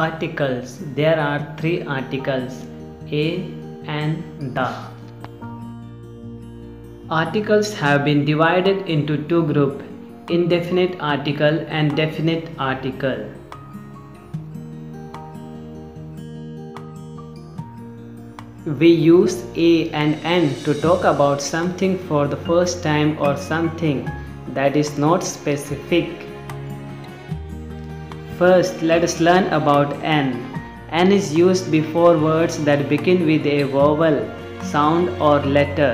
Articles. There are three articles: a and the. Articles have been divided into two groups: indefinite article and definite article. We use a and an to talk about something for the first time or something that is not specific. First, let us learn about an. An is used before words that begin with a vowel, sound or letter.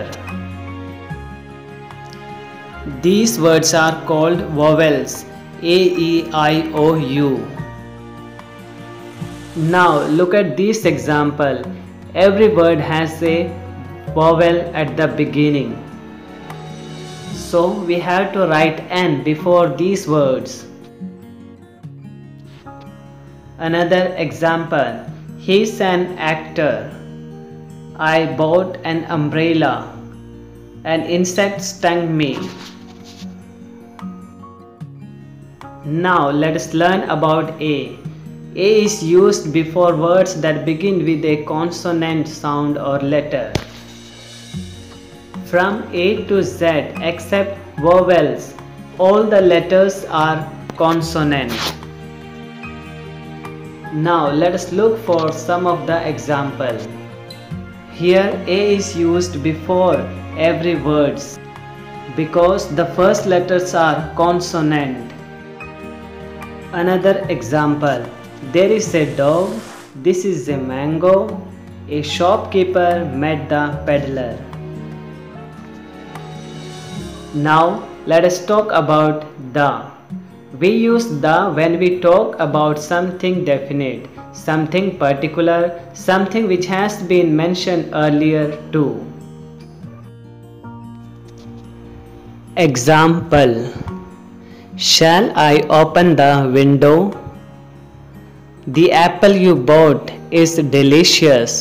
These words are called vowels: A, E, I, O, U. Now look at this example. Every word has a vowel at the beginning. So we have to write an before these words. Another example: he's an actor. I bought an umbrella. An insect stung me. Now let us learn about A. A is used before words that begin with a consonant sound or letter. From A to Z except vowels, all the letters are consonant. Now let us look for some of the examples. Here A is used before every word because the first letters are consonant. Another example: there is a dog, this is a mango, a shopkeeper met the peddler. Now let us talk about the. We use the when we talk about something definite, something particular, something which has been mentioned earlier too. Example: shall I open the window? The apple you bought is delicious.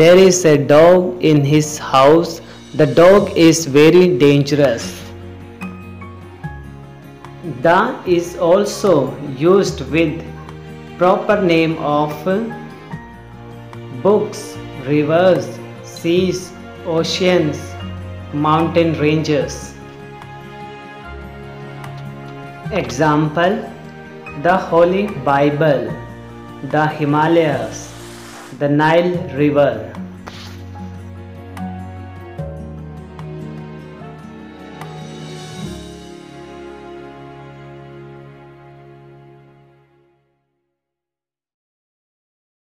There is a dog in his house. The dog is very dangerous. The is also used with proper name of books, rivers, seas, oceans, mountain ranges. Example: the Holy Bible, the Himalayas, the Nile River.